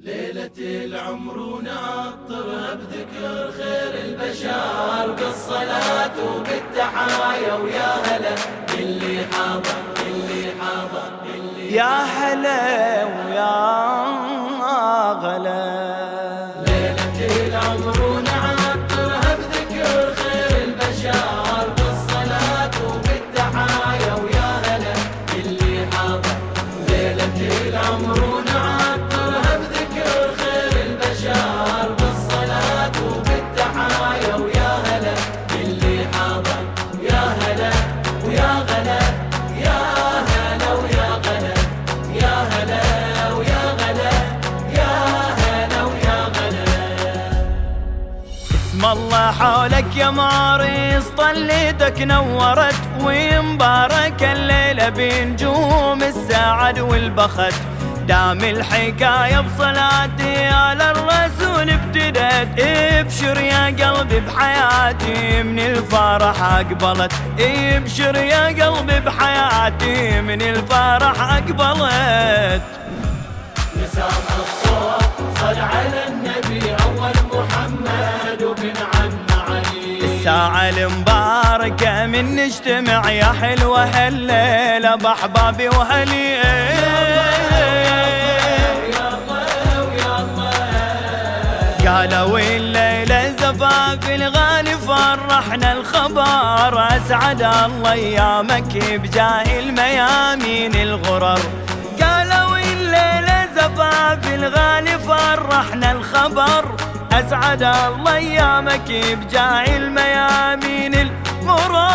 ليلة العمر ونعطرها بذكر خير البشر بالصلاة وبالتحايا ويا هلا اللي حاضر اللي حاضر اللي يا هلا ويا غلا. ليلة العمر ونعطرها بذكر خير البشر بالصلاة وبالتحايا ويا هلا اللي حاضر. ليلة العمر ونعطرها بذكر خير البشر بالصلاة وبالتحايا ويا هلا اللي حاضر. يا هلا ويا غلا يا هلا ويا غلا يا هلا ويا غلا يا هلا ويا غلا. اسم الله حولك يا مارس طليتك نورت ومبارك الليلة بنجوم السعد والبخت. دام الحكاية بصلاتي على الرسول ابتدت. ابشر يا قلبي بحياتي من الفرح اقبلت. ابشر يا قلبي بحياتي من الفرح اقبلت. نسام الصوت صل على النبي أول محمد وبن عم علي. الساعة المباركة من نجتمع يا حلوة هالليلة بأحبابي وهلي. قالوا الليلة زفاف الغالي فرحنا الخبر. أسعد الله أيامك بجاه الميامين الغرر. قالوا الليلة زفاف الغالي فرحنا الخبر. أسعد الله أيامك بجاه الميامين الغرر.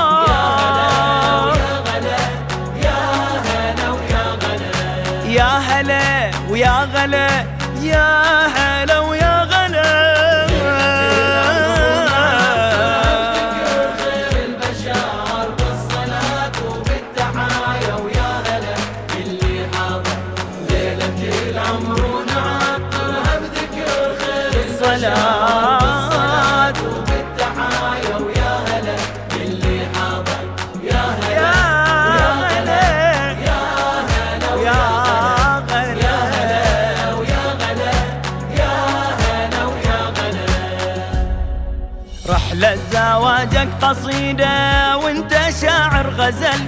يا هلا ويا غلا يا هلا ويا غلا خير البشر بالصلاة وبالتحايا ويا هلا اللي حاضر. ليلة العمر ونعطرها بذكر خير الصلاة وبالتحايا ويا هلا اللي حاضر. يا هلا يا هلا يا هلا يا ويا غلا ويا غلا يا هلا ويا غلا. رحلة زواجك قصيدة وانت شاعر غزل.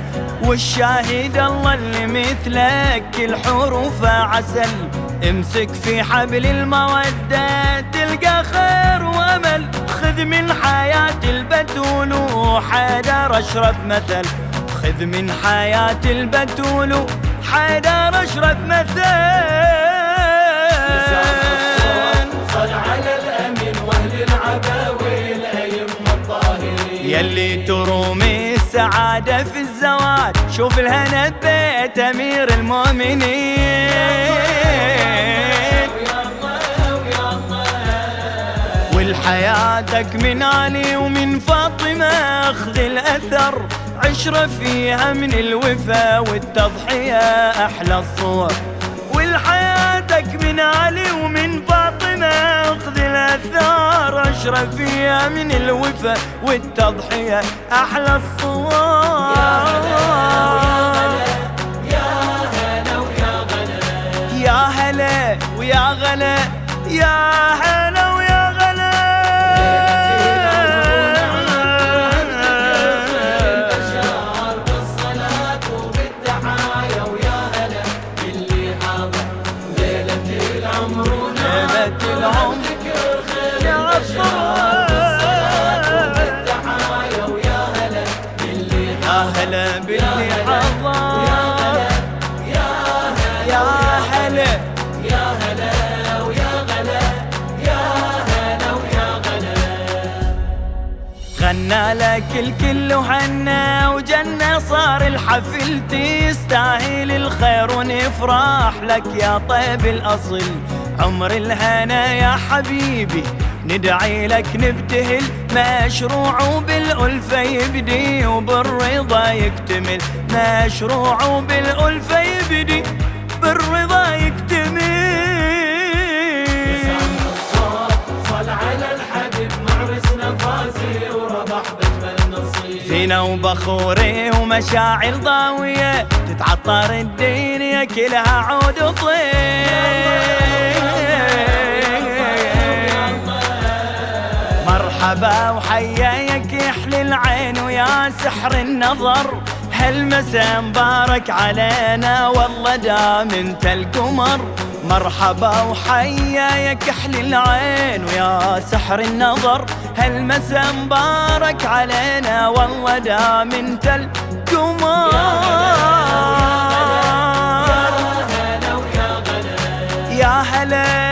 والشاهد الله اللي مثلك الحروف عسل. امسك في حبل المودة تلقى خير وامل. خذ من حياة البتول وحيدر اشرف مثل. خذ من حياة البتول وحيدر اشرف مثل. صل على الأمين وأهل العباوي الأئمة الطاهرين. يلي ترومي السعادة في الزواج شوف الهنا ببيت أمير المؤمنين. والحياتك من علي ومن فاطمة أخذ الأثر. عشرة فيها من الوفا والتضحية أحلى الصور. والحياتك من علي ومن فاطمة أخذ الأثار. عشرة فيها من الوفا والتضحية أحلى الصور. يا هلا ويا غلا يا هلا ويا غلا يا هلا ويا غلا. البشر بالصلاة وبالتحايا ويا هلا اللي حاضر. ليلة العمر ليلة العمر ذكر خير البشر بالصلاة وبالتحايا ويا هلا اللي يا حاضر. هلا باللي حضر. يا هلا يا هلا يا هلا ويا غلا يا هلا ويا غلا. غنى لك الكل وهنا وجنة صار الحفل. تستاهل الخير ونفرح لك يا طيب الأصل. عمر الهنا يا حبيبي ندعي لك نبتهل. مشروع وبالألفة يبدي وبالرضا يكتمل. مشروع وبالألفة يبدي بالرضا يكتمل. صل على الحبيب معرسنا فازي وربح بجمل نصيب. زينة وبخوري ومشاعر ضاوية تتعطر الدنيا كلها عود وطيب. مرحبا وحياك يحلي العين ويا سحر النظر، هالمسا مبارك علينا والله دام انت القمر. مرحبا وحياك يحلي العين ويا سحر النظر، هالمسا مبارك علينا والله دام انت القمر. يا هلا